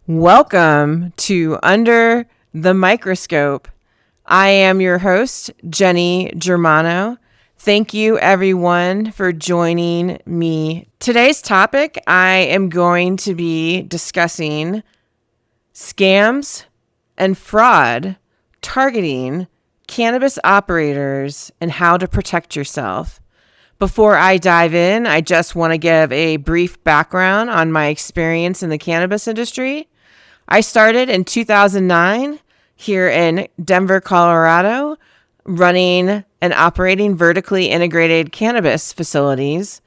Welcome to Under the Microscope. I am your host, Jenny Germano. Thank you, everyone, for joining me. Today's topic, I am going to be discussing scams and fraud targeting cannabis operators and how to protect yourself. Before I dive in, I just want to give a brief background on my experience in the cannabis industry. I started in 2009 here in Denver, Colorado, running and operating vertically integrated cannabis facilities.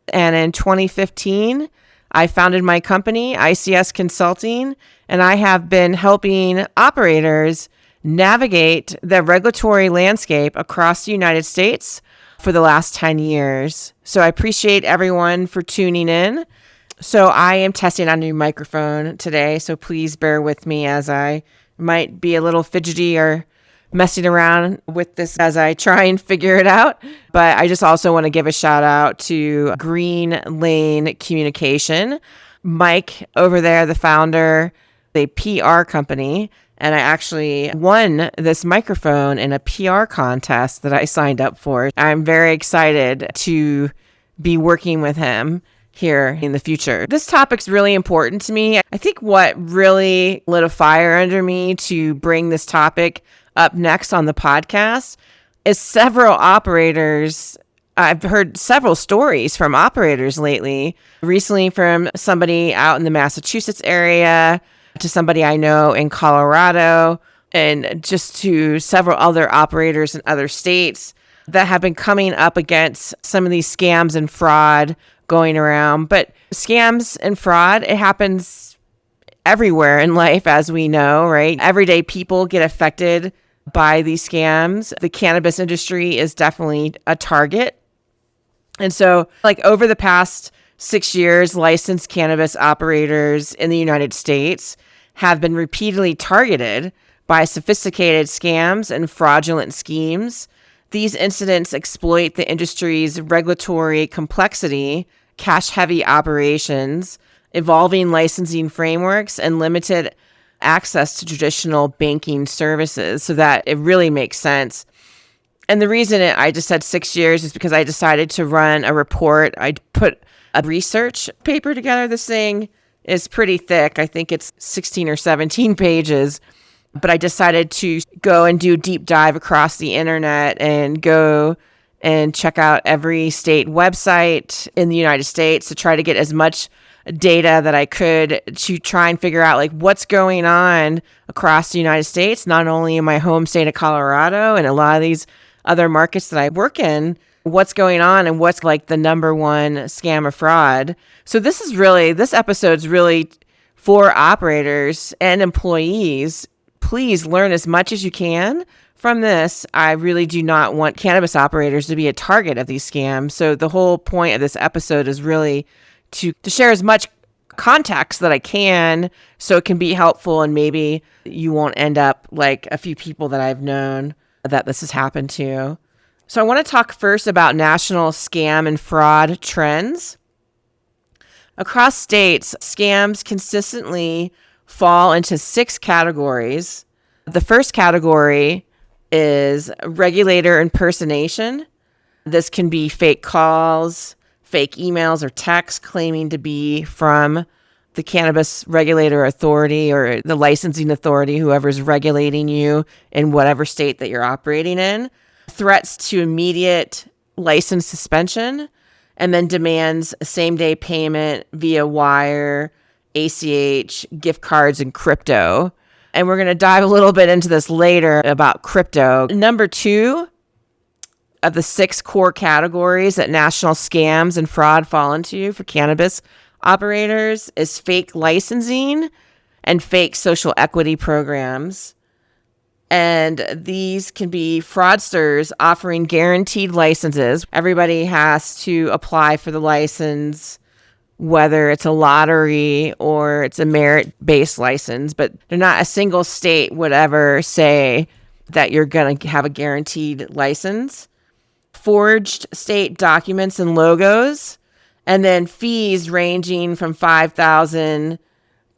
And in 2015, I founded my company, 𝗖𝗍𝗄𝗏 Consulting, and I have been helping operators navigate the regulatory landscape across the United States for the last 10 years. So I appreciate everyone for tuning in. So I am testing on a new microphone today, so please bear with me as I might be a little fidgety or messing around with this as I try and figure it out. But I just also want to give a shout out to Green Lane Communication. Mike over there, the founder, the PR company, and I actually won this microphone in a PR contest that I signed up for. I'm very excited to be working with him here in the future. This topic's really important to me. I think what really lit a fire under me to bring this topic up next on the podcast is several operators. I've heard several stories from operators lately, recently from somebody out in the Massachusetts area, to somebody I know in Colorado, and just to several other operators in other states that have been coming up against some of these scams and fraud going around. But scams and fraud, it happens everywhere in life, as we know, right? Everyday people get affected by these scams. The cannabis industry is definitely a target. And so, over the past 6 years, licensed cannabis operators in the United States have been repeatedly targeted by sophisticated scams and fraudulent schemes. These incidents exploit the industry's regulatory complexity, cash-heavy operations, evolving licensing frameworks, and limited access to traditional banking services, so that it really makes sense. And the reason I just said 6 years is because I decided to run a report. I put a research paper together. This thing is pretty thick. I think it's 16 or 17 pages. But I decided to go and do a deep dive across the internet and go and check out every state website in the United States to try to get as much data that I could to try and figure out what's going on across the United States, not only in my home state of Colorado and a lot of these other markets that I work in, what's going on and what's the number one scam or fraud. So this episode's really for operators and employees. Please learn as much as you can from this. I really do not want cannabis operators to be a target of these scams. So the whole point of this episode is really to share as much context that I can so it can be helpful, and maybe you won't end up like a few people that I've known that this has happened to. So I want to talk first about national scam and fraud trends. Across states, scams consistently fall into 6 categories. The first category is regulator impersonation. This can be fake calls, fake emails, or texts claiming to be from the cannabis regulator authority or the licensing authority, whoever's regulating you in whatever state that you're operating in. Threats to immediate license suspension, and then demands same-day payment via wire, ACH, gift cards, and crypto. And we're going to dive a little bit into this later about crypto. Number 2 of the 6 core categories that national scams and fraud fall into for cannabis operators is fake licensing and fake social equity programs. And these can be fraudsters offering guaranteed licenses. Everybody has to apply for the license, whether it's a lottery or it's a merit-based license, but not a single state would ever say that you're going to have a guaranteed license. Forged state documents and logos, and then fees ranging from $5,000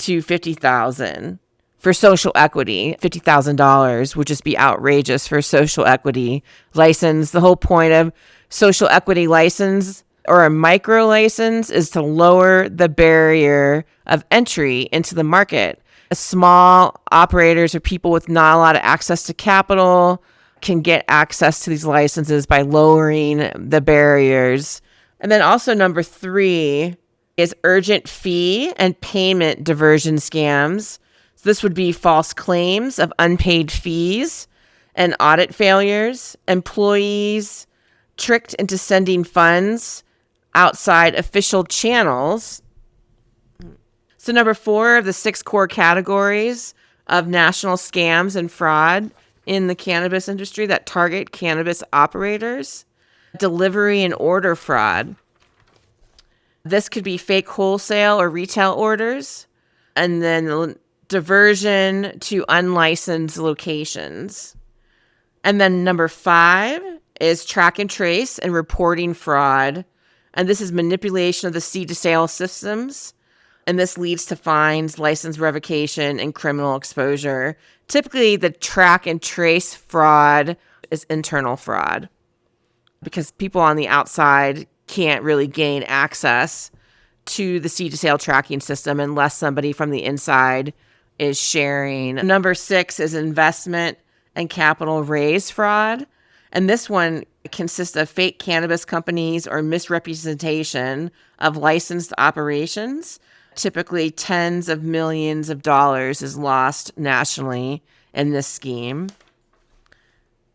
to $50,000 for social equity. $50,000 would just be outrageous for a social equity license. The whole point of social equity license or a micro license is to lower the barrier of entry into the market. Small operators or people with not a lot of access to capital can get access to these licenses by lowering the barriers. And then also number 3 is urgent fee and payment diversion scams. So this would be false claims of unpaid fees and audit failures, employees tricked into sending funds outside official channels. So number 4 of the 6 core categories of national scams and fraud in the cannabis industry that target cannabis operators. Delivery and order fraud. This could be fake wholesale or retail orders, and then diversion to unlicensed locations. And then number 5 is track and trace and reporting fraud. And this is manipulation of the seed-to-sale systems. And this leads to fines, license revocation, and criminal exposure. Typically, the track and trace fraud is internal fraud because people on the outside can't really gain access to the seed-to-sale tracking system unless somebody from the inside is sharing. Number 6 is investment and capital raise fraud. And this one consists of fake cannabis companies or misrepresentation of licensed operations. Typically, tens of millions of dollars is lost nationally in this scheme.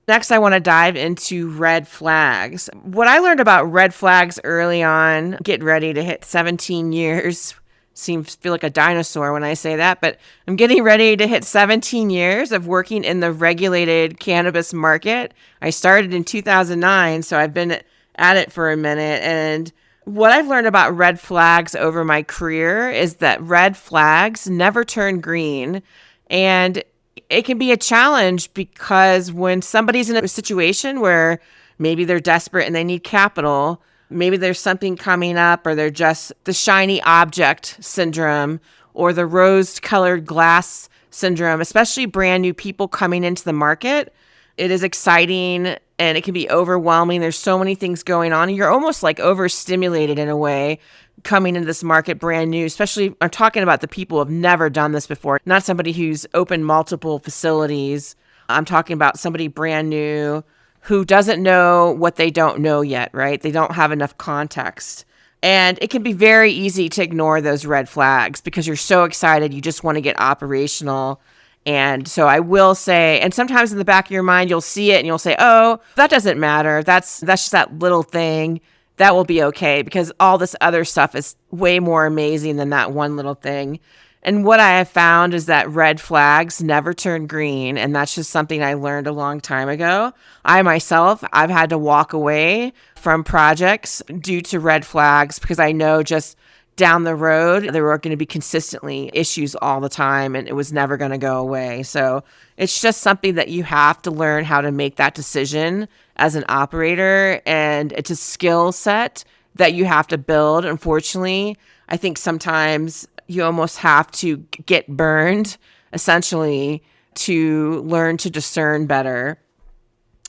Next, I want to dive into red flags. What I learned about red flags early on, getting ready to hit 17 years, feel like a dinosaur when I say that, but I'm getting ready to hit 17 years of working in the regulated cannabis market. I started in 2009, so I've been at it for a minute. And what I've learned about red flags over my career is that red flags never turn green. And it can be a challenge because when somebody's in a situation where maybe they're desperate and they need capital, maybe there's something coming up, or they're just the shiny object syndrome or the rose-colored glass syndrome, especially brand new people coming into the market. It is exciting and it can be overwhelming. There's so many things going on, and you're almost like overstimulated in a way coming into this market brand new, especially I'm talking about the people who have never done this before, not somebody who's opened multiple facilities. I'm talking about somebody brand new who doesn't know what they don't know yet, right? They don't have enough context. And it can be very easy to ignore those red flags because you're so excited. You just want to get operational. And so I will say, and sometimes in the back of your mind, you'll see it and you'll say, oh, that doesn't matter. That's just that little thing. That will be okay because all this other stuff is way more amazing than that one little thing. And what I have found is that red flags never turn green. And that's just something I learned a long time ago. I myself, I've had to walk away from projects due to red flags because I know just down the road, there were going to be consistently issues all the time and it was never going to go away. So it's just something that you have to learn how to make that decision as an operator. And it's a skill set that you have to build. Unfortunately, I think sometimes you almost have to get burned, essentially, to learn to discern better.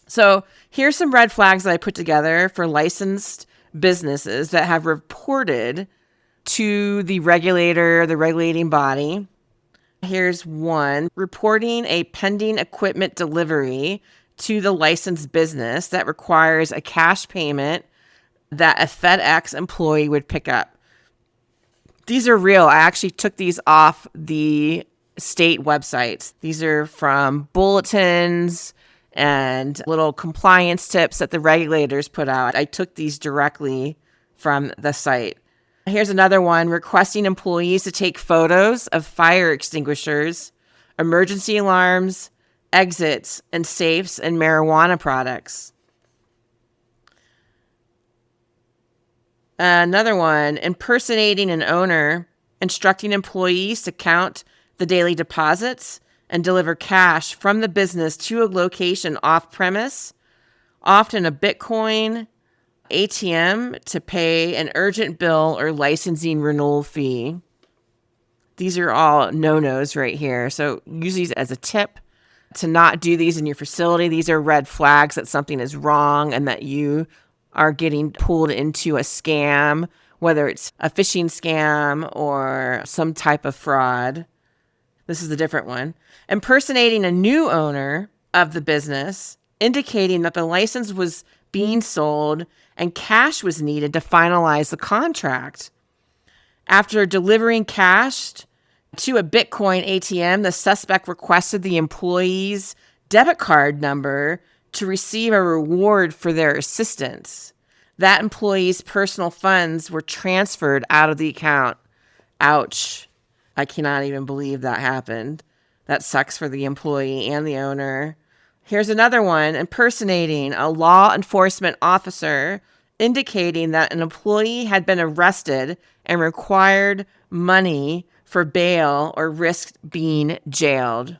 So here's some red flags that I put together for licensed businesses that have reported to the regulator, the regulating body. Here's one: reporting a pending equipment delivery to the licensed business that requires a cash payment that a FedEx employee would pick up. These are real. I actually took these off the state websites. These are from bulletins and little compliance tips that the regulators put out. I took these directly from the site. Here's another one: requesting employees to take photos of fire extinguishers, emergency alarms, exits, and safes and marijuana products. Another one: impersonating an owner, instructing employees to count the daily deposits and deliver cash from the business to a location off premise, often a Bitcoin ATM, to pay an urgent bill or licensing renewal fee. These are all no-nos right here. So use these as a tip to not do these in your facility. These are red flags that something is wrong and that you are getting pulled into a scam, whether it's a phishing scam or some type of fraud. This is a different one. Impersonating a new owner of the business, indicating that the license was being sold and cash was needed to finalize the contract. After delivering cash to a Bitcoin ATM, the suspect requested the employee's debit card number to receive a reward for their assistance. That employee's personal funds were transferred out of the account. Ouch. I cannot even believe that happened. That sucks for the employee and the owner. Here's another one, impersonating a law enforcement officer, indicating that an employee had been arrested and required money for bail or risked being jailed.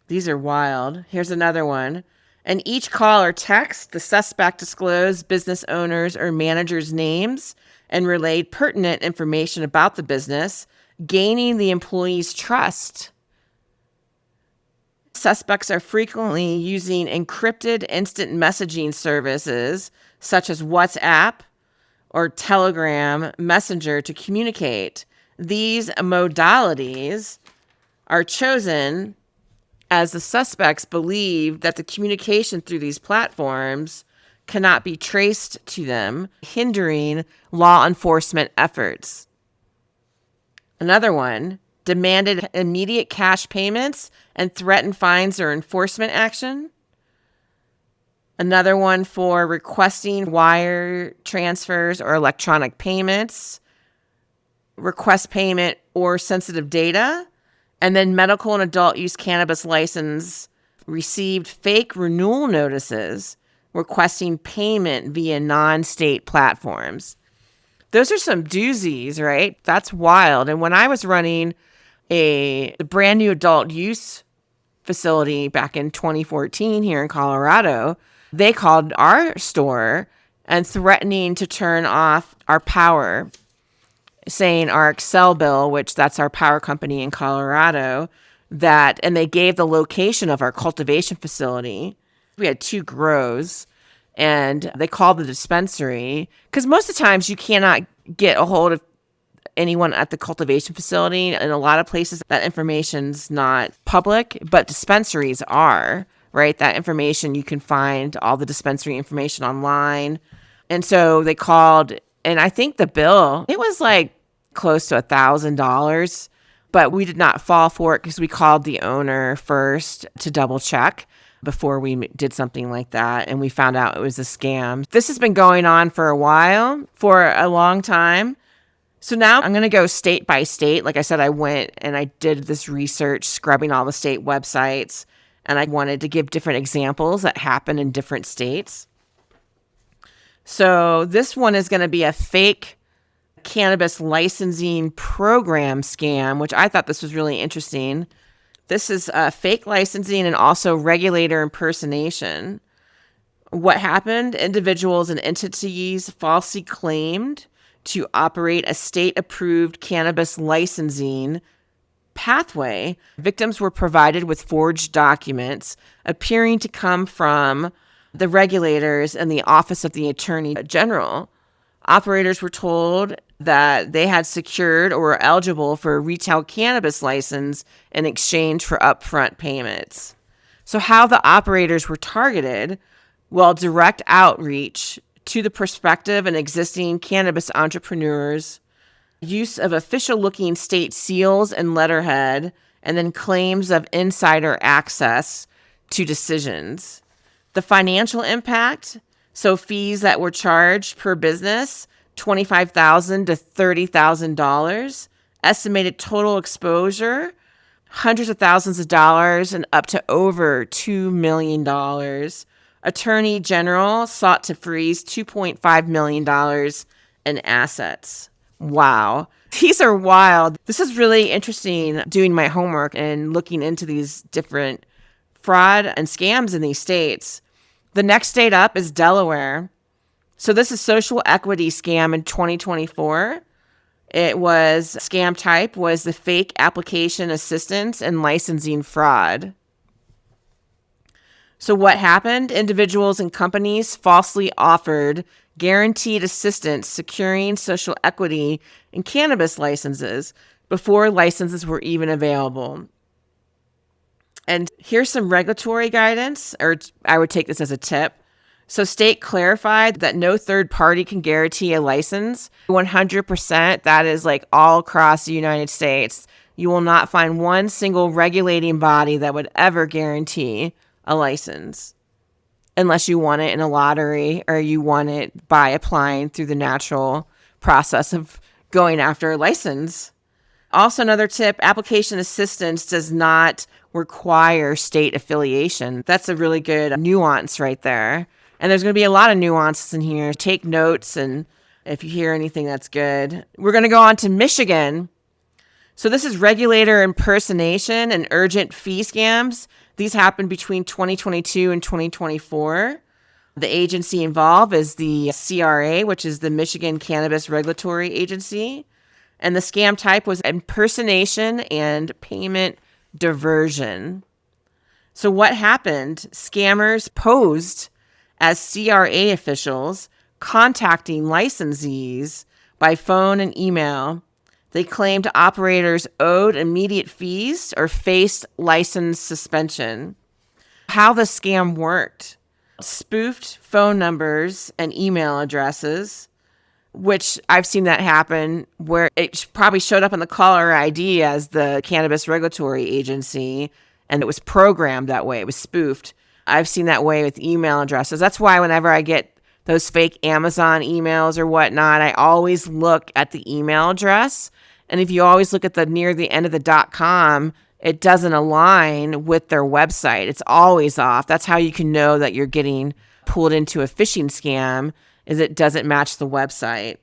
These are wild. Here's another one. In each call or text, the suspect disclosed business owners or managers' names and relayed pertinent information about the business, gaining the employee's trust. Suspects are frequently using encrypted instant messaging services such as WhatsApp or Telegram Messenger to communicate. These modalities are chosen as the suspects believe that the communication through these platforms cannot be traced to them, hindering law enforcement efforts. Another one, demanded immediate cash payments and threatened fines or enforcement action. Another one for requesting wire transfers or electronic payments, request payment or sensitive data. And then medical and adult use cannabis license received fake renewal notices requesting payment via non-state platforms. Those are some doozies, right? That's wild. And when I was running a brand new adult use facility back in 2014 here in Colorado, they called our store and threatening to turn off our power, saying our Xcel bill, which that's our power company in Colorado, and they gave the location of our cultivation facility. We had 2 grows, and they called the dispensary because most of the times you cannot get a hold of anyone at the cultivation facility. In a lot of places, that information's not public, but dispensaries are, right? That information, you can find all the dispensary information online. And so they called, and I think the bill, it was like close to $1,000, but we did not fall for it because we called the owner first to double check before we did something like that. And we found out it was a scam. This has been going on for a while, for a long time. So now I'm going to go state by state. Like I said, I went and I did this research, scrubbing all the state websites, and I wanted to give different examples that happen in different states. So this one is going to be a fake cannabis licensing program scam, which I thought this was really interesting. This is fake licensing and also regulator impersonation. What happened? Individuals and entities falsely claimed to operate a state-approved cannabis licensing pathway. Victims were provided with forged documents appearing to come from the regulators and the Office of the Attorney General. Operators were told that they had secured or were eligible for a retail cannabis license in exchange for upfront payments. So how the operators were targeted? Well, direct outreach to the prospective and existing cannabis entrepreneurs, use of official-looking state seals and letterhead, and then claims of insider access to decisions. The financial impact, so fees that were charged per business, $25,000 to $30,000. Estimated total exposure, hundreds of thousands of dollars and up to over $2 million. Attorney General sought to freeze $2.5 million in assets. Wow. These are wild. This is really interesting, doing my homework and looking into these different fraud and scams in these states. The next state up is Delaware. So this is social equity scam in 2024. Scam type was the fake application assistance and licensing fraud. So what happened? Individuals and companies falsely offered guaranteed assistance securing social equity and cannabis licenses before licenses were even available. And here's some regulatory guidance, or I would take this as a tip. So state clarified that no third party can guarantee a license. 100%, that is like all across the United States. You will not find one single regulating body that would ever guarantee a license unless you won it in a lottery or you won it by applying through the natural process of going after a license. Also, another tip, application assistance does not require state affiliation. That's a really good nuance right there. And there's going to be a lot of nuances in here. Take notes, and if you hear anything, that's good. We're going to go on to Michigan. So this is regulator impersonation and urgent fee scams. These happened between 2022 and 2024. The agency involved is the CRA, which is the Michigan Cannabis Regulatory Agency. And the scam type was impersonation and payment diversion. So what happened? Scammers posed as CRA officials contacting licensees by phone and email. They claimed operators owed immediate fees or faced license suspension. How the scam worked: spoofed phone numbers and email addresses, which I've seen that happen where it probably showed up on the caller ID as the Cannabis Regulatory Agency, and it was programmed that way. It was spoofed. I've seen that way with email addresses. That's why whenever I get those fake Amazon emails or whatnot, I always look at the email address. And if you always look at the near the end of the .com, it doesn't align with their website. It's always off. That's how you can know that you're getting pulled into a phishing scam, is it doesn't match the website.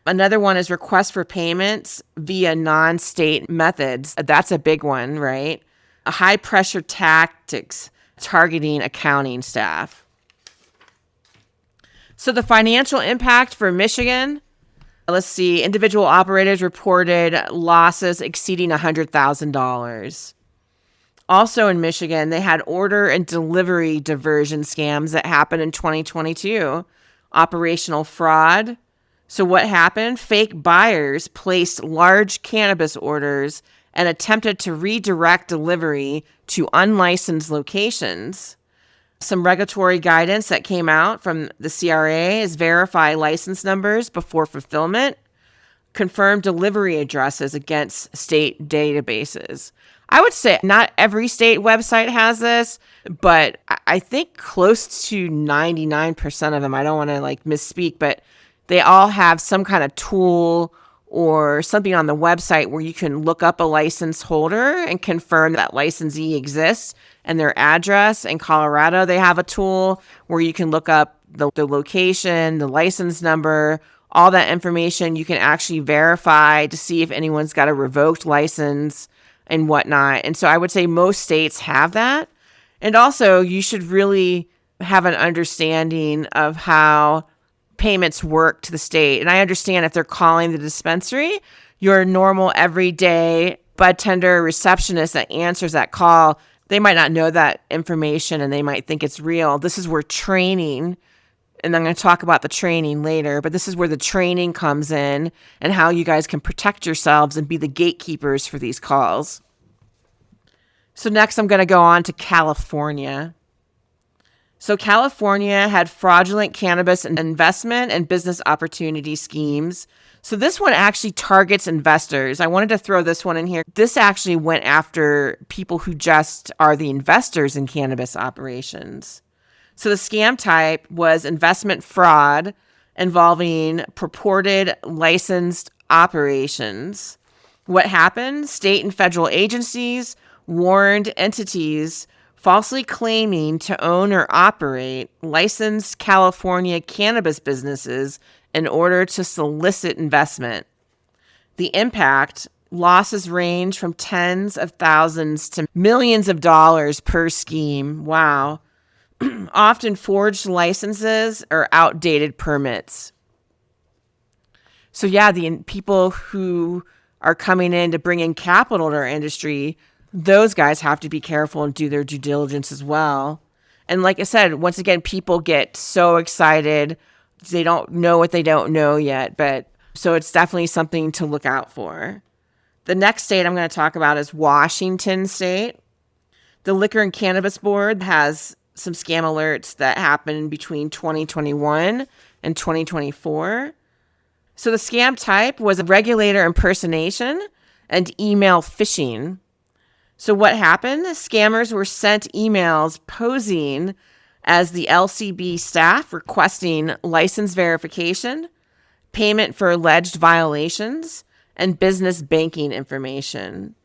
Another one is request for payments via non-state methods. That's a big one, right? A high-pressure tactics targeting accounting staff. So the financial impact for Michigan, let's see, individual operators reported losses exceeding $100,000. Also in Michigan, they had order and delivery diversion scams that happened in 2022. Operational fraud. So what happened? Fake buyers placed large cannabis orders and attempted to redirect delivery to unlicensed locations. Some regulatory guidance that came out from the CRA is verify license numbers before fulfillment, confirm delivery addresses against state databases. I would say not every state website has this, but I think close to 99% of them, I don't want to misspeak, but they all have some kind of tool or something on the website where you can look up a license holder and confirm that licensee exists and their address. In Colorado, they have a tool where you can look up the location, the license number, all that information. You can actually verify to see if anyone's got a revoked license and whatnot. And so I would say most states have that. And also, you should really have an understanding of how payments work to the state. And I understand if they're calling the dispensary, your normal everyday bud tender receptionist that answers that call, they might not know that information and they might think it's real. This is where training, and I'm going to talk about the training later, but this is where the training comes in and how you guys can protect yourselves and be the gatekeepers for these calls. So next I'm going to go on to California. So California had fraudulent cannabis investment and business opportunity schemes. So this one actually targets investors. I wanted to throw this one in here. This actually went after people who just are the investors in cannabis operations. So the scam type was investment fraud involving purported licensed operations. What happened? State and federal agencies warned entities falsely claiming to own or operate licensed California cannabis businesses in order to solicit investment. The impact: losses range from tens of thousands to millions of dollars per scheme. Wow. Often forged licenses or outdated permits. So yeah, the people who are coming in to bring in capital to our industry, those guys have to be careful and do their due diligence as well. And like I said, once again, people get so excited. They don't know what they don't know yet, but so it's definitely something to look out for. The next state I'm going to talk about is Washington State. The Liquor and Cannabis Board has some scam alerts that happened between 2021 and 2024. So the scam type was a regulator impersonation and email phishing. So what happened? Scammers were sent emails posing as the LCB staff requesting license verification, payment for alleged violations, and business banking information.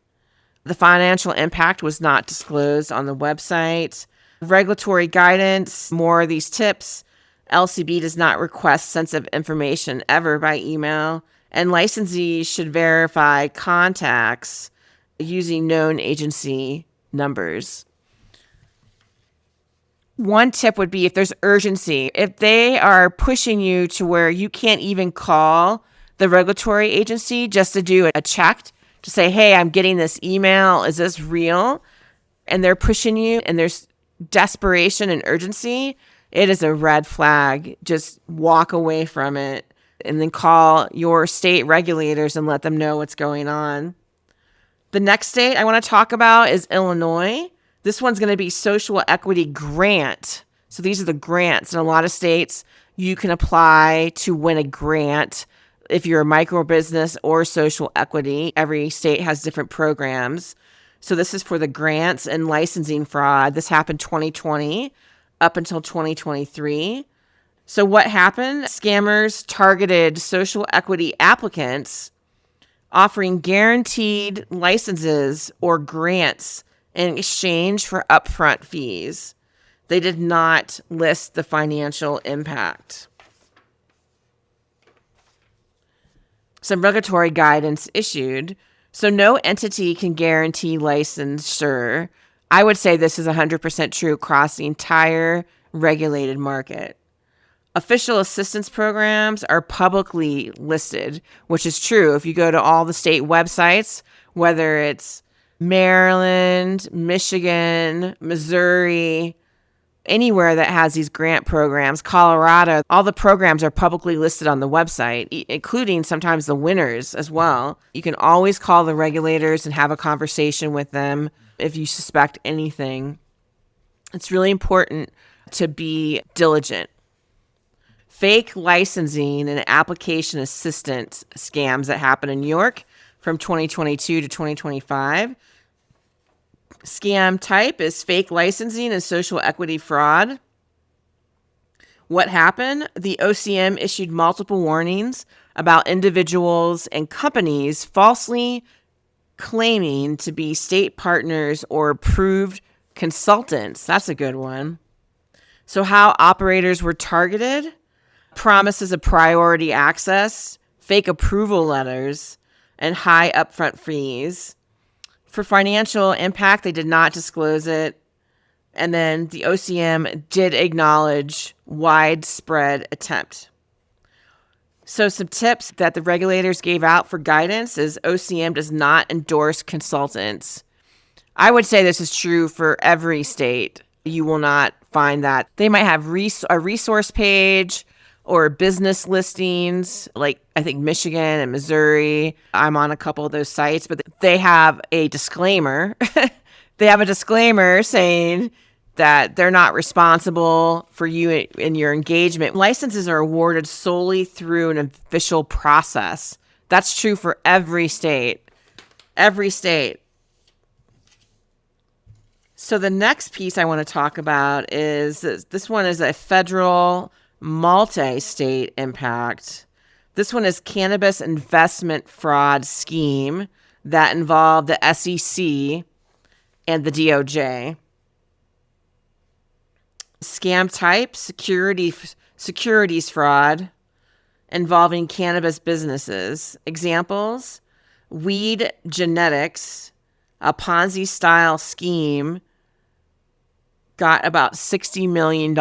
The financial impact was not disclosed on the website. Regulatory guidance, more of these tips. LCB does not request sensitive information ever by email, and licensees should verify contacts using known agency numbers. One tip would be if there's urgency, if they are pushing you to where you can't even call the regulatory agency just to do a check to say, hey, I'm getting this email. Is this real? And they're pushing you and there's desperation and urgency. It is a red flag. Just walk away from it and then call your state regulators and let them know what's going on. The next state I want to talk about is Illinois. This one's going to be social equity grant. So these are the grants. In a lot of states, you can apply to win a grant if you're a micro business or social equity. Every state has different programs. So this is for the grants and licensing fraud. This happened 2020 up until 2023. So what happened? Scammers targeted social equity applicants offering guaranteed licenses or grants in exchange for upfront fees. They did not list the financial impact. Some regulatory guidance issued. So no entity can guarantee licensure. I would say this is 100% true across the entire regulated market. Official assistance programs are publicly listed, which is true. If you go to all the state websites, whether it's Maryland, Michigan, Missouri, anywhere that has these grant programs, Colorado, all the programs are publicly listed on the website, including sometimes the winners as well. You can always call the regulators and have a conversation with them if you suspect anything. It's really important to be diligent. Fake licensing and application assistance scams that happened in New York from 2022 to 2025. Scam type is fake licensing and social equity fraud. What happened? The OCM issued multiple warnings about individuals and companies falsely claiming to be state partners or approved consultants. That's a good one. So how operators were targeted? Promises of priority access, fake approval letters, and high upfront fees. For financial impact, they did not disclose it. And then the OCM did acknowledge widespread attempt. So some tips that the regulators gave out for guidance is OCM does not endorse consultants. I would say this is true for every state. You will not find that. They might have a resource page or business listings, like I think Michigan and Missouri. I'm on a couple of those sites, but they have a disclaimer. They have a disclaimer saying that they're not responsible for you in your engagement. Licenses are awarded solely through an official process. That's true for every state. Every state. So the next piece I want to talk about is this one is a federal multi-state impact. This one is cannabis investment fraud scheme that involved the SEC and the DOJ. Scam type, securities fraud involving cannabis businesses. Examples, weed genetics, a Ponzi-style scheme, got about $60 million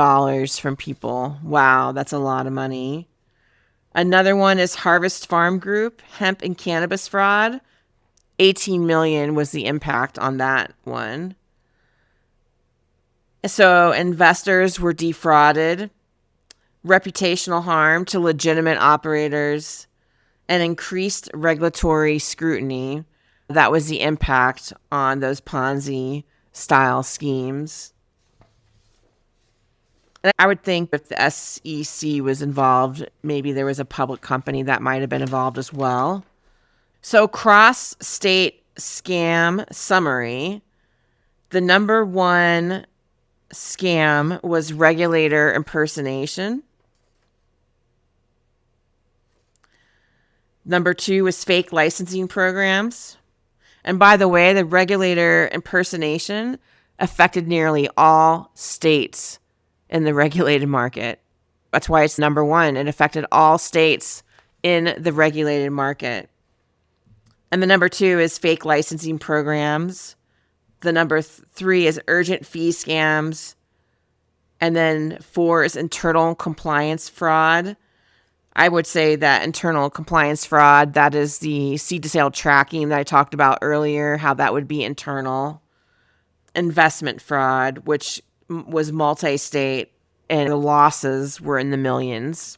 from people. Wow, that's a lot of money. Another one is Harvest Farm Group, hemp and cannabis fraud. 18 million was the impact on that one. So investors were defrauded, reputational harm to legitimate operators, and increased regulatory scrutiny. That was the impact on those Ponzi style schemes. And I would think if the SEC was involved, maybe there was a public company that might have been involved as well. So cross-state scam summary. The number one scam was regulator impersonation. Number two was fake licensing programs. And by the way, the regulator impersonation affected nearly all states in the regulated market. That's why it's number one. It affected all states in the regulated market. And the number two is fake licensing programs. The number three is urgent fee scams. And then four is internal compliance fraud. I would say that internal compliance fraud, that is the seed to sale tracking that I talked about earlier, how that would be internal. Investment fraud, which was multi-state, and the losses were in the millions.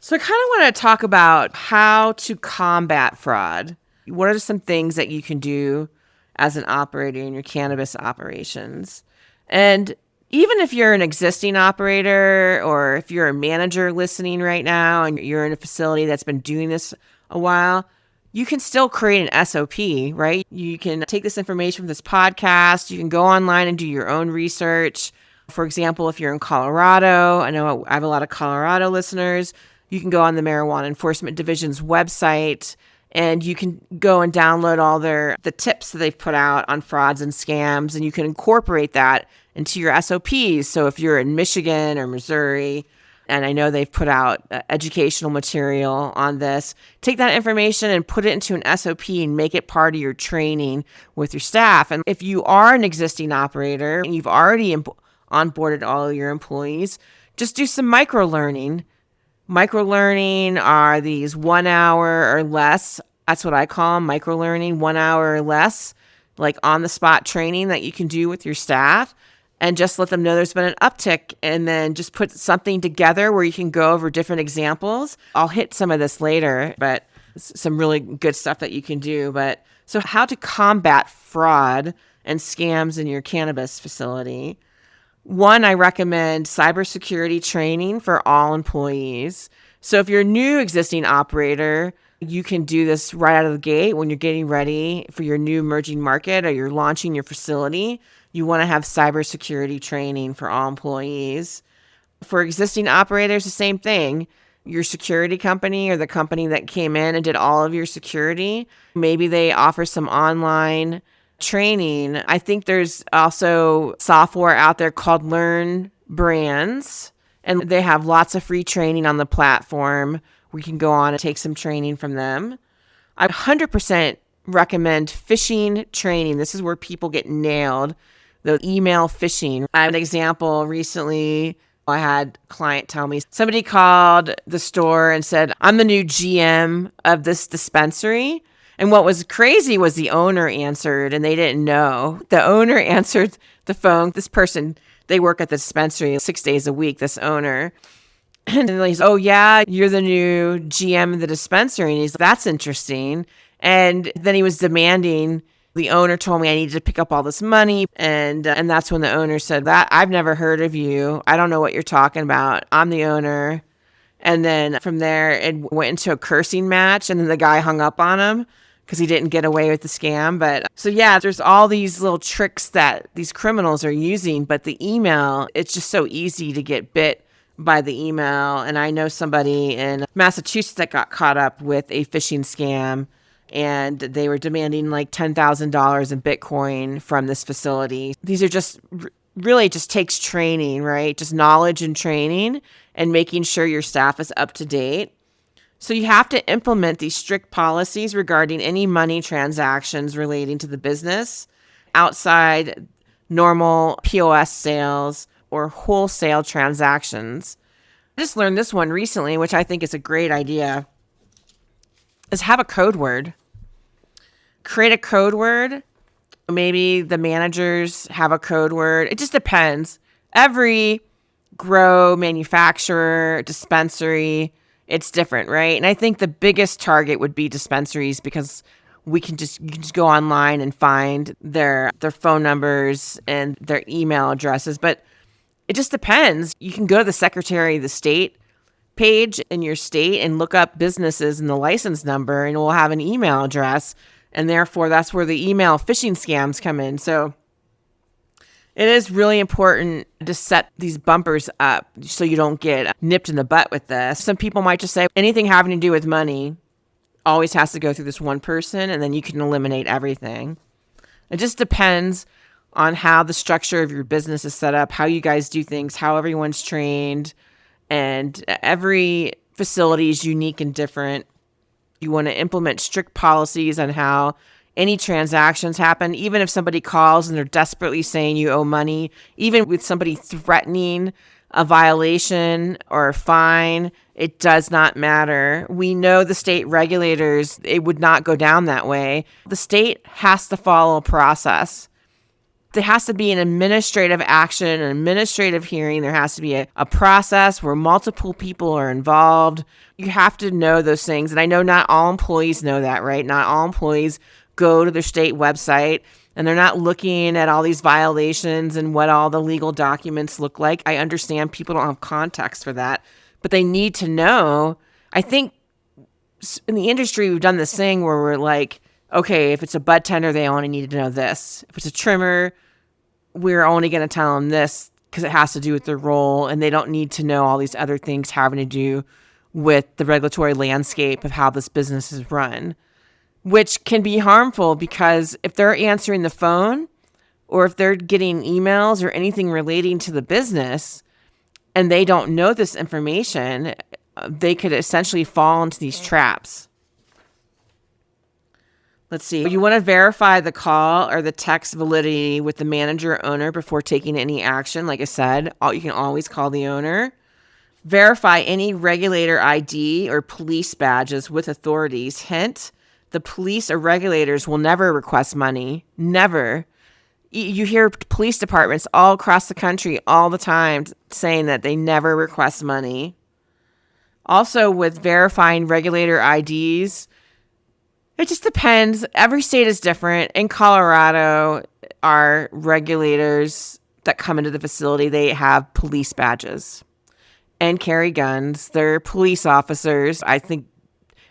So I kind of want to talk about how to combat fraud. What are some things that you can do as an operator in your cannabis operations? And even if you're an existing operator or if you're a manager listening right now and you're in a facility that's been doing this a while, you can still create an SOP, right? You can take this information from this podcast. You can go online and do your own research. For example, if you're in Colorado, I know I have a lot of Colorado listeners, you can go on the Marijuana Enforcement Division's website and you can go and download all the tips that they've put out on frauds and scams, and you can incorporate that into your SOPs. So if you're in Michigan or Missouri, and I know they've put out educational material on this, take that information and put it into an SOP and make it part of your training with your staff. And if you are an existing operator and you've already onboarded all of your employees, just do some micro-learning. Micro-learning are these 1 hour or less. That's what I call them, micro-learning, 1 hour or less, like on-the-spot training that you can do with your staff. And just let them know there's been an uptick, and then just put something together where you can go over different examples. I'll hit some of this later, but some really good stuff that you can do. But so how to combat fraud and scams in your cannabis facility. One, I recommend cybersecurity training for all employees. So if you're a new existing operator, you can do this right out of the gate when you're getting ready for your new emerging market or you're launching your facility. You want to have cybersecurity training for all employees. For existing operators, the same thing. Your security company or the company that came in and did all of your security, maybe they offer some online training. I think there's also software out there called Learn Brands, and they have lots of free training on the platform. We can go on and take some training from them. I 100% recommend phishing training. This is where people get nailed. The email phishing. I have an example recently. I had a client tell me somebody called the store and said, I'm the new GM of this dispensary. And what was crazy was the owner answered, and they didn't know. The owner answered the phone. This person, they work at the dispensary 6 days a week, this owner. And he's, oh yeah, you're the new GM of the dispensary. And he's, that's interesting. And then he was demanding, the owner told me I needed to pick up all this money. And that's when the owner said, that I've never heard of you. I don't know what you're talking about. I'm the owner. And then from there, it went into a cursing match. And then the guy hung up on him because he didn't get away with the scam. But so yeah, there's all these little tricks that these criminals are using. But the email, it's just so easy to get bit by the email. And I know somebody in Massachusetts that got caught up with a phishing scam, and they were demanding like $10,000 in Bitcoin from this facility. These are just really just takes training, right? Just knowledge and training and making sure your staff is up to date. So you have to implement these strict policies regarding any money transactions relating to the business outside normal POS sales or wholesale transactions. I just learned this one recently, which I think is a great idea, is have a code word. Create a code word. Maybe the managers have a code word. It just depends. Every grow, manufacturer, dispensary, it's different, right? And I think the biggest target would be dispensaries, because you can just go online and find their phone numbers and their email addresses. But it just depends. You can go to the Secretary of the State page in your state and look up businesses and the license number, and it will have an email address. And therefore, that's where the email phishing scams come in. So it is really important to set these bumpers up so you don't get nipped in the butt with this. Some people might just say anything having to do with money always has to go through this one person, and then you can eliminate everything. It just depends on how the structure of your business is set up, how you guys do things, how everyone's trained, and every facility is unique and different. You want to implement strict policies on how any transactions happen, even if somebody calls and they're desperately saying you owe money, even with somebody threatening a violation or a fine, it does not matter. We know the state regulators, it would not go down that way. The state has to follow a process. There has to be an administrative action, an administrative hearing. There has to be a process where multiple people are involved. You have to know those things. And I know not all employees know that, right? Not all employees go to their state website and they're not looking at all these violations and what all the legal documents look like. I understand people don't have context for that, but they need to know. I think in the industry, we've done this thing where we're like, okay, if it's a bud tender, they only need to know this. If it's a trimmer, we're only going to tell them this because it has to do with their role, and they don't need to know all these other things having to do with the regulatory landscape of how this business is run, which can be harmful because if they're answering the phone or if they're getting emails or anything relating to the business and they don't know this information, they could essentially fall into these traps. Let's see. You want to verify the call or the text validity with the manager or owner before taking any action. Like I said, you can always call the owner. Verify any regulator ID or police badges with authorities. Hint, the police or regulators will never request money. Never. You hear police departments all across the country all the time saying that they never request money. Also, with verifying regulator IDs, it just depends. Every state is different. In Colorado, our regulators that come into the facility, they have police badges and carry guns. They're police officers. I think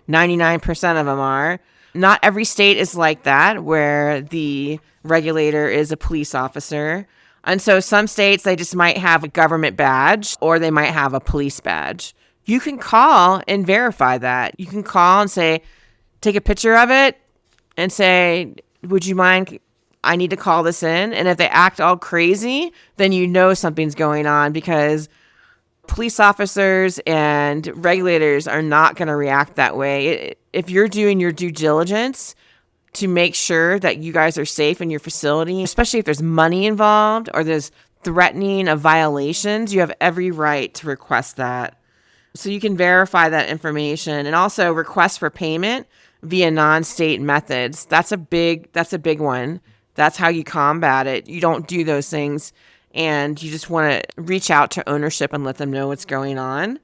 99% of them are. Not every state is like that, where the regulator is a police officer. And so some states, they just might have a government badge or they might have a police badge. You can call and verify that. You can call and say, take a picture of it and say, would you mind? I need to call this in. And if they act all crazy, then you know something's going on, because police officers and regulators are not going to react that way. If you're doing your due diligence to make sure that you guys are safe in your facility, especially if there's money involved or there's threatening of violations, you have every right to request that. So you can verify that information, and also request for payment via non-state methods. That's a big one. That's how you combat it. You don't do those things, and you just want to reach out to ownership and let them know what's going on.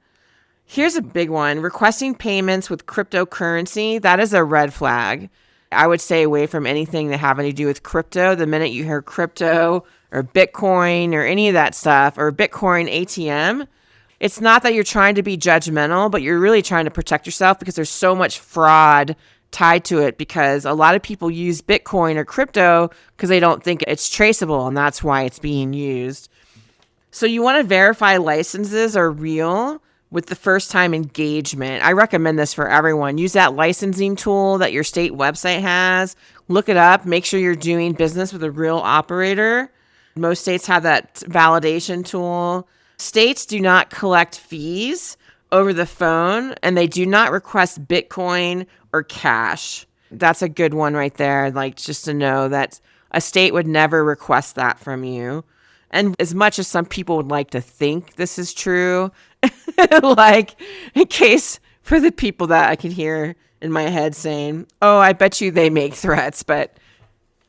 Here's a big one. Requesting payments with cryptocurrency. That is a red flag. I would stay away from anything that having to do with crypto. The minute you hear crypto or Bitcoin or any of that stuff, or Bitcoin ATM, it's not that you're trying to be judgmental, but you're really trying to protect yourself, because there's so much fraud tied to it, because a lot of people use Bitcoin or crypto because they don't think it's traceable, and that's why it's being used. So you want to verify licenses are real with the first time engagement. I recommend this for everyone. Use that licensing tool that your state website has. Look it up. Make sure you're doing business with a real operator. Most states have that validation tool. States do not collect fees over the phone, and they do not request Bitcoin or cash. That's a good one right there. Like, just to know that a state would never request that from you. And as much as some people would like to think this is true, Like, in case for the people that I can hear in my head saying, oh, I bet you they make threats, but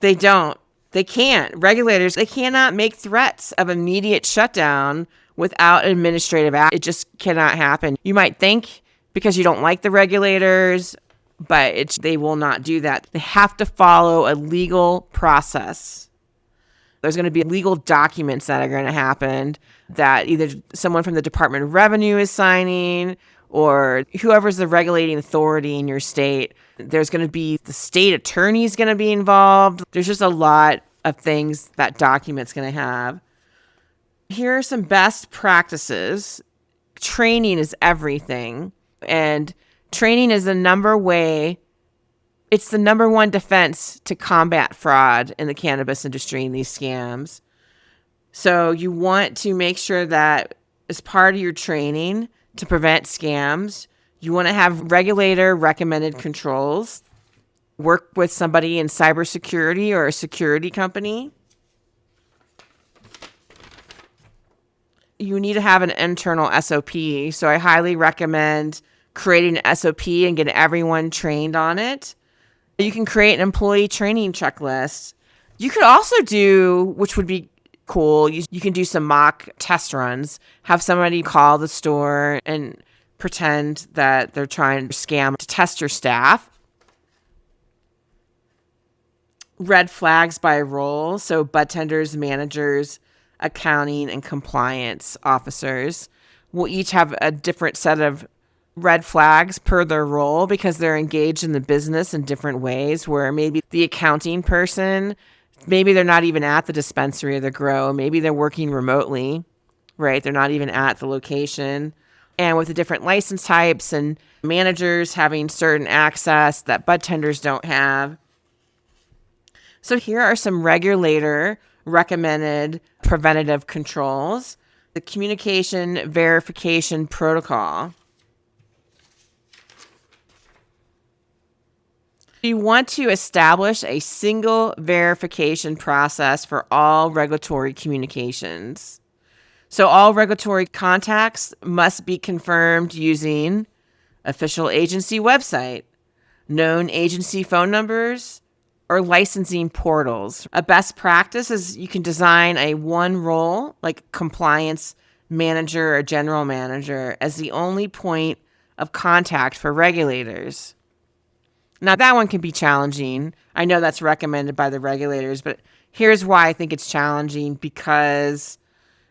they don't. They can't. Regulators, they cannot make threats of immediate shutdown without administrative action. It just cannot happen. You might think because you don't like the regulators, but they will not do that. They have to follow a legal process. There's going to be legal documents that are going to happen that either someone from the Department of Revenue is signing or whoever's the regulating authority in your state. There's going to be the state attorney is going to be involved. There's just a lot of things that document's going to have. Here are some best practices. Training is everything. And training is the number one defense to combat fraud in the cannabis industry and these scams. So you want to make sure that as part of your training to prevent scams, you want to have regulator recommended controls, work with somebody in cybersecurity or a security company. You need to have an internal SOP. So I highly recommend creating an SOP and getting everyone trained on it. You can create an employee training checklist. You could also do, which would be cool, you can do some mock test runs. Have somebody call the store and pretend that they're trying to scam to test your staff. Red flags by role. So bud tenders, managers, accounting, and compliance officers will each have a different set of red flags per their role because they're engaged in the business in different ways, where maybe the accounting person, maybe they're not even at the dispensary or the grow. Maybe they're working remotely, right? They're not even at the location. And with the different license types and managers having certain access that bud tenders don't have. So here are some regulator recommended preventative controls. The communication verification protocol. You want to establish a single verification process for all regulatory communications. So all regulatory contacts must be confirmed using official agency website, known agency phone numbers, or licensing portals. A best practice is you can design a one role, like compliance manager or general manager, as the only point of contact for regulators. Now, that one can be challenging. I know that's recommended by the regulators, but here's why I think it's challenging, because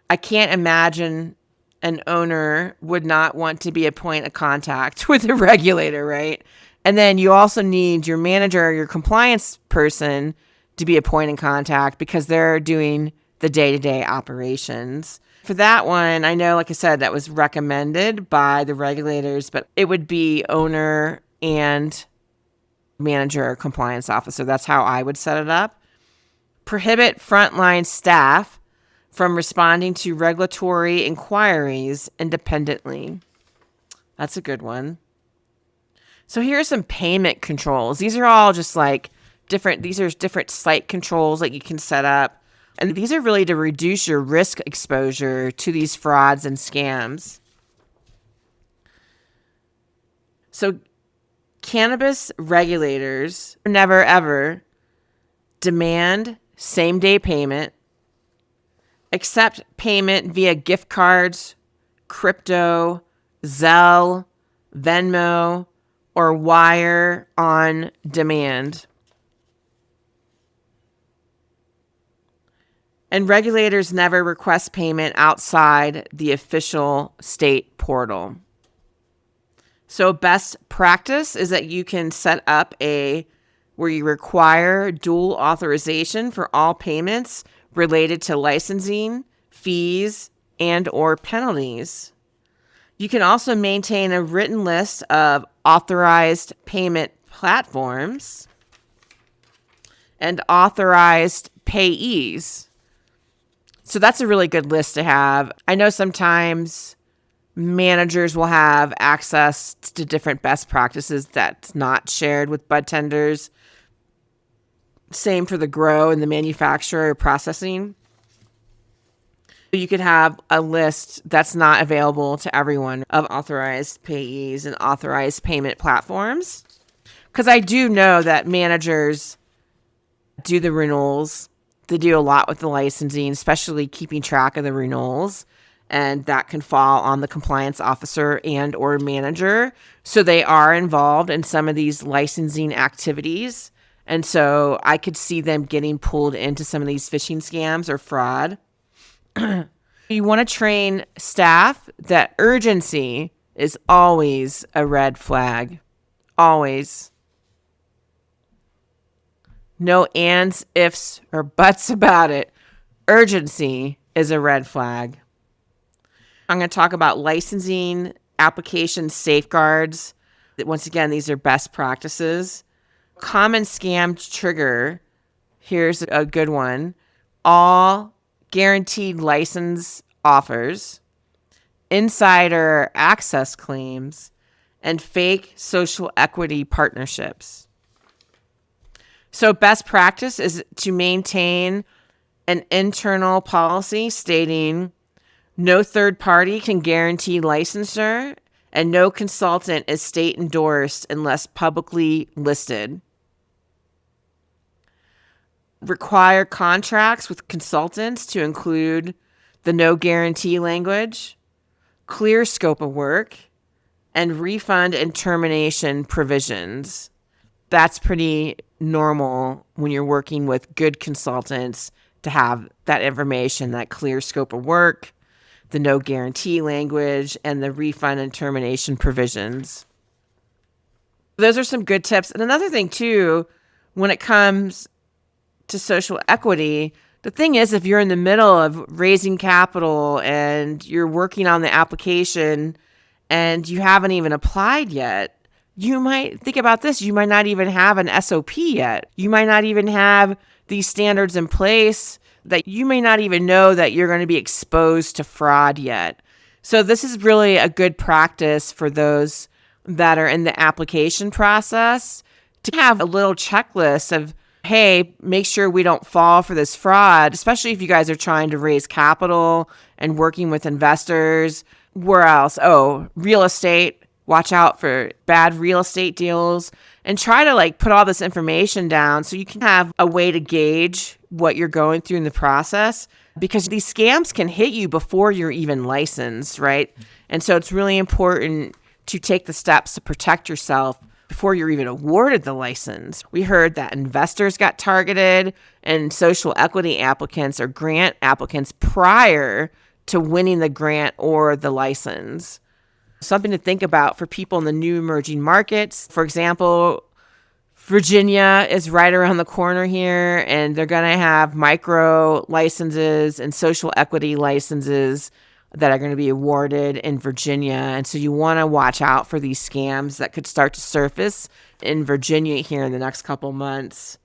I can't imagine an owner would not want to be a point of contact with the regulator, right? And then you also need your manager or your compliance person to be a point of contact because they're doing the day-to-day operations. For that one, I know, like I said, that was recommended by the regulators, but it would be owner and manager or compliance officer. That's how I would set it up. Prohibit frontline staff from responding to regulatory inquiries independently. That's a good one. So here are some payment controls. These are all just like different site controls that you can set up. And these are really to reduce your risk exposure to these frauds and scams. So cannabis regulators never ever demand same-day payment, accept payment via gift cards, crypto, Zelle, Venmo, or wire on demand. And regulators never request payment outside the official state portal. So best practice is that you can set up where you require dual authorization for all payments related to licensing, fees, and or penalties. You can also maintain a written list of authorized payment platforms and authorized payees. So that's a really good list to have. I know sometimes managers will have access to different best practices that's not shared with bud tenders. Same for the grow and the manufacturer processing. You could have a list that's not available to everyone of authorized payees and authorized payment platforms. Because I do know that managers do the renewals. They do a lot with the licensing, especially keeping track of the renewals. And that can fall on the compliance officer and or manager. So they are involved in some of these licensing activities. And so I could see them getting pulled into some of these phishing scams or fraud. You want to train staff that urgency is always a red flag. Always. No ands, ifs, or buts about it. Urgency is a red flag. I'm going to talk about licensing application safeguards. Once again, these are best practices. Common scam trigger. Here's a good one. All guaranteed license offers, insider access claims, and fake social equity partnerships. So best practice is to maintain an internal policy stating no third party can guarantee licensure and no consultant is state endorsed unless publicly listed. Require contracts with consultants to include the no guarantee language, clear scope of work, and refund and termination provisions. That's pretty normal when you're working with good consultants to have that information, that clear scope of work, the no guarantee language, and the refund and termination provisions. Those are some good tips. And another thing too, when it comes to social equity, the thing is, if you're in the middle of raising capital and you're working on the application and you haven't even applied yet, you might think about this. You might not even have an SOP yet. You might not even have these standards in place, that you may not even know that you're going to be exposed to fraud yet. So this is really a good practice for those that are in the application process to have a little checklist of, hey, make sure we don't fall for this fraud, especially if you guys are trying to raise capital and working with investors. Where else? Oh, real estate. Watch out for bad real estate deals and try to put all this information down so you can have a way to gauge what you're going through in the process, because these scams can hit you before you're even licensed, right? And so it's really important to take the steps to protect yourself before you're even awarded the license. We heard that investors got targeted and social equity applicants or grant applicants prior to winning the grant or the license. Something to think about for people in the new emerging markets. For example, Virginia is right around the corner here, and they're going to have micro licenses and social equity licenses that are going to be awarded in Virginia. And so you want to watch out for these scams that could start to surface in Virginia here in the next couple months.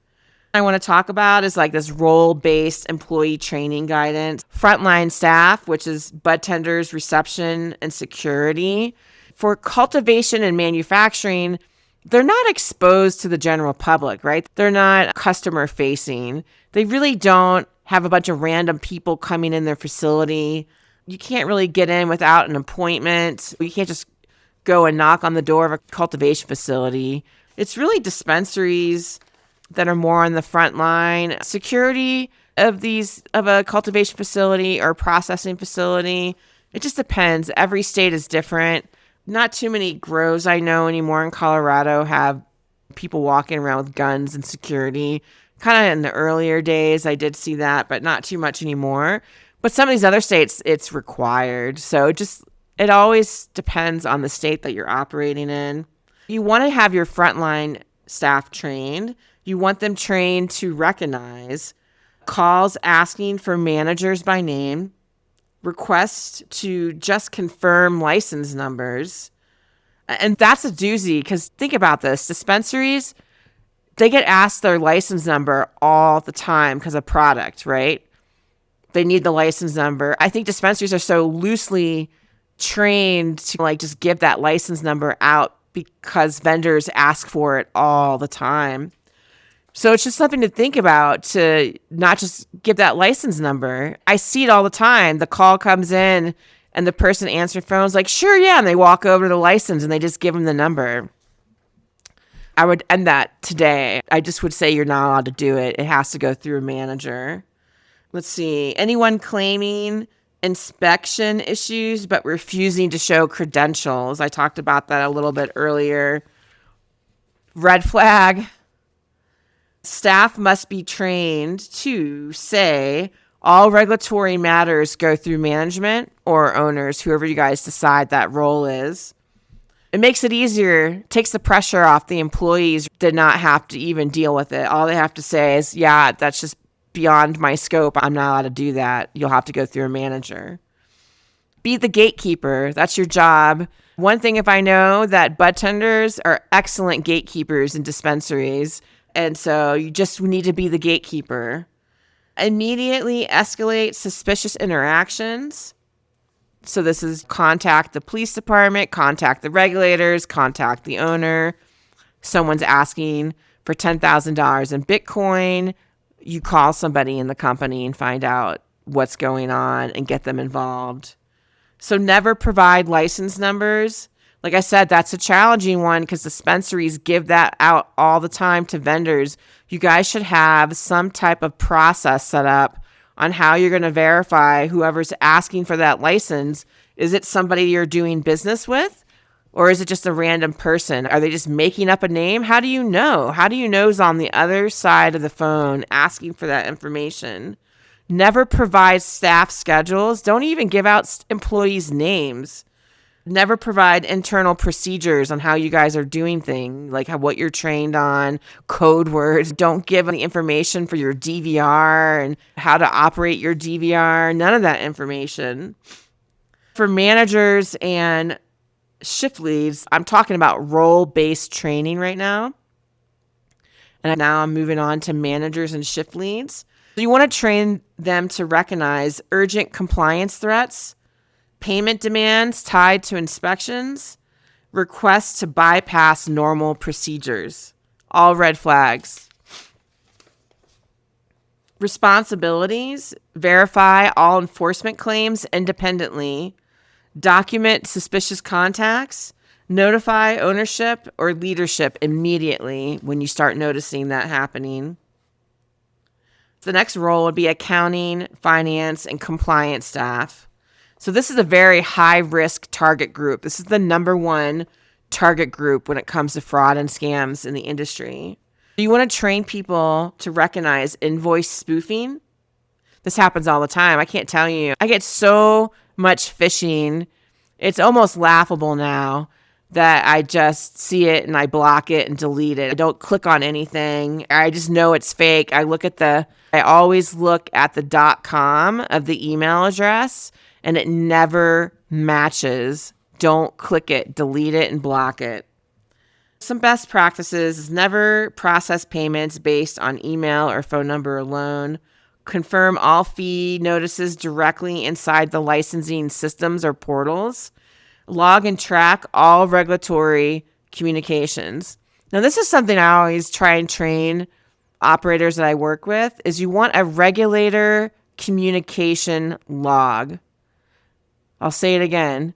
I want to talk about is this role-based employee training guidance. Frontline staff, which is bud tenders, reception, and security. For cultivation and manufacturing, they're not exposed to the general public, right? They're not customer facing. They really don't have a bunch of random people coming in their facility. You can't really get in without an appointment. You can't just go and knock on the door of a cultivation facility. It's really dispensaries that are more on the front line. Security of a cultivation facility or processing facility, it just depends. Every state is different. Not too many grows I know anymore in Colorado have people walking around with guns and security. Kind of in the earlier days, I did see that, but not too much anymore. But some of these other states, it's required. So it always depends on the state that you're operating in. You want to have your frontline staff trained. You want them trained to recognize calls asking for managers by name, requests to just confirm license numbers. And that's a doozy, because think about this. Dispensaries, they get asked their license number all the time because of product, right? They need the license number. I think dispensaries are so loosely trained to just give that license number out because vendors ask for it all the time. So it's just something to think about, to not just give that license number. I see it all the time. The call comes in and the person answering the phone is like, sure, yeah. And they walk over to the license and they just give them the number. I would end that today. I just would say you're not allowed to do it. It has to go through a manager. Let's see. Anyone claiming inspection issues but refusing to show credentials. I talked about that a little bit earlier. Red flag. Staff must be trained to say all regulatory matters go through management or owners, whoever you guys decide that role is. It makes it easier, takes the pressure off the employees to not have to even deal with it. All they have to say is, yeah, that's just beyond my scope. I'm not allowed to do that. You'll have to go through a manager. Be the gatekeeper. That's your job. One thing, if I know that bud tenders are excellent gatekeepers in dispensaries, and so you just need to be the gatekeeper. Immediately escalate suspicious interactions. So this is contact the police department, contact the regulators, contact the owner. Someone's asking for $10,000 in Bitcoin. You call somebody in the company and find out what's going on and get them involved. So never provide license numbers. Like I said, that's a challenging one because dispensaries give that out all the time to vendors. You guys should have some type of process set up on how you're going to verify whoever's asking for that license. Is it somebody you're doing business with? Or is it just a random person? Are they just making up a name? How do you know? How do you know who's on the other side of the phone asking for that information? Never provide staff schedules. Don't even give out employees' names. Never provide internal procedures on how you guys are doing things, like what you're trained on, code words. Don't give any information for your DVR and how to operate your DVR. None of that information. For managers and shift leads, I'm talking about role-based training right now. And now I'm moving on to managers and shift leads. So you want to train them to recognize urgent compliance threats, payment demands tied to inspections, requests to bypass normal procedures. All red flags. Responsibilities: verify all enforcement claims independently, document suspicious contacts, notify ownership or leadership immediately when you start noticing that happening. The next role would be accounting, finance, and compliance staff. So this is a very high-risk target group. This is the number one target group when it comes to fraud and scams in the industry. You want to train people to recognize invoice spoofing. This happens all the time. I can't tell you. I get so much phishing. It's almost laughable now that I just see it and I block it and delete it. I don't click on anything. I just know it's fake. I always look at the .com of the email address and it never matches. Don't click it, delete it, and block it. Some best practices is never process payments based on email or phone number alone. Confirm all fee notices directly inside the licensing systems or portals. Log and track all regulatory communications. Now, this is something I always try and train operators that I work with, is you want a regulator communication log. I'll say it again.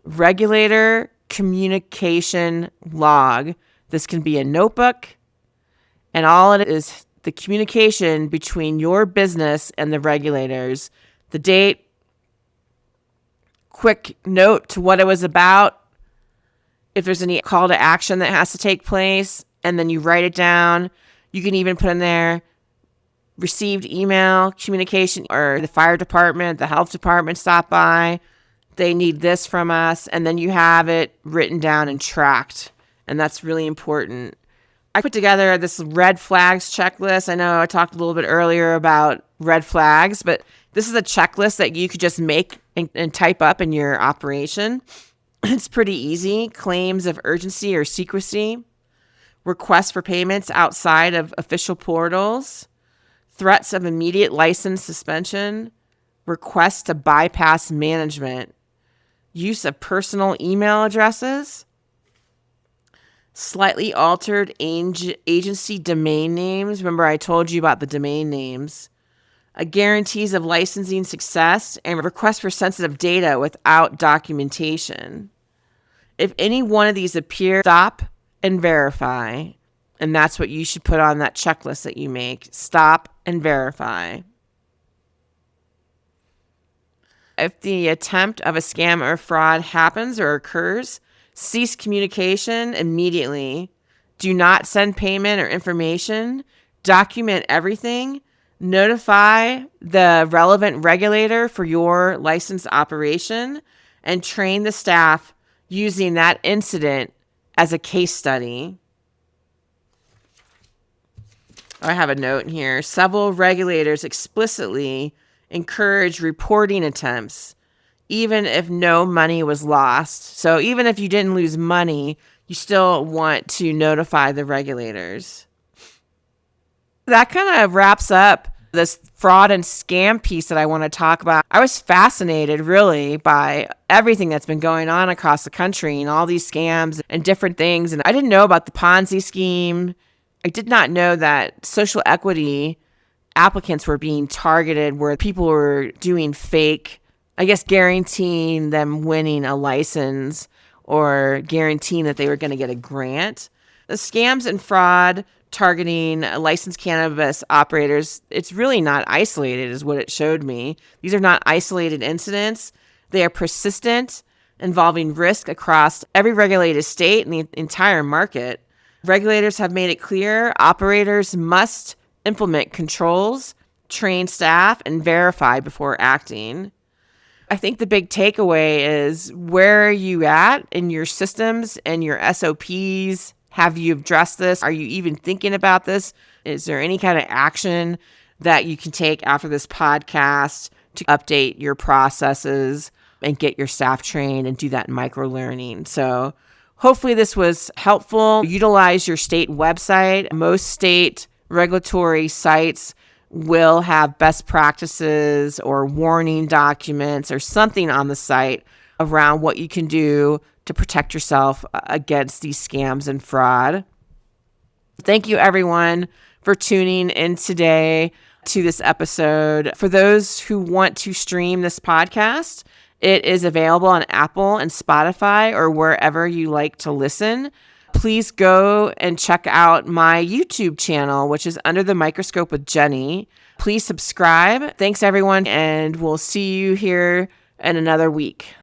Regulator communication log. This can be a notebook, and all it is the communication between your business and the regulators. The date, quick note to what it was about, if there's any call to action that has to take place, and then you write it down. You can even put in there received email communication, or the fire department, the health department stopped by. They need this from us. And then you have it written down and tracked. And that's really important. I put together this red flags checklist. I know I talked a little bit earlier about red flags, but this is a checklist that you could just make and type up in your operation. It's pretty easy. Claims of urgency or secrecy, requests for payments outside of official portals, threats of immediate license suspension, requests to bypass management, use of personal email addresses, slightly altered agency domain names. Remember, I told you about the domain names. Guarantees of licensing success, and requests for sensitive data without documentation. If any one of these appear, stop and verify. And that's what you should put on that checklist that you make. Stop and verify. If the attempt of a scam or fraud happens or occurs, cease communication immediately. Do not send payment or information. Document everything. Notify the relevant regulator for your licensed operation and train the staff using that incident as a case study. I have a note here. Several regulators explicitly encourage reporting attempts, even if no money was lost. So even if you didn't lose money, you still want to notify the regulators. That kind of wraps up this fraud and scam piece that I want to talk about. I was fascinated really by everything that's been going on across the country and all these scams and different things. And I didn't know about the Ponzi scheme. I did not know that social equity applicants were being targeted, where people were doing fake, I guess, guaranteeing them winning a license or guaranteeing that they were going to get a grant. The scams and fraud targeting licensed cannabis operators, it's really not isolated is what it showed me. These are not isolated incidents. They are persistent, involving risk across every regulated state and the entire market. Regulators have made it clear operators must implement controls, train staff, and verify before acting. I think the big takeaway is, where are you at in your systems and your SOPs? Have you addressed this? Are you even thinking about this? Is there any kind of action that you can take after this podcast to update your processes and get your staff trained and do that micro learning? So hopefully this was helpful. Utilize your state website. Most state regulatory sites will have best practices or warning documents or something on the site around what you can do to protect yourself against these scams and fraud. Thank you, everyone, for tuning in today to this episode. For those who want to stream this podcast, it is available on Apple and Spotify or wherever you like to listen. Please go and check out my YouTube channel, which is Under the Microscope with Jenny. Please subscribe. Thanks, everyone, and we'll see you here in another week.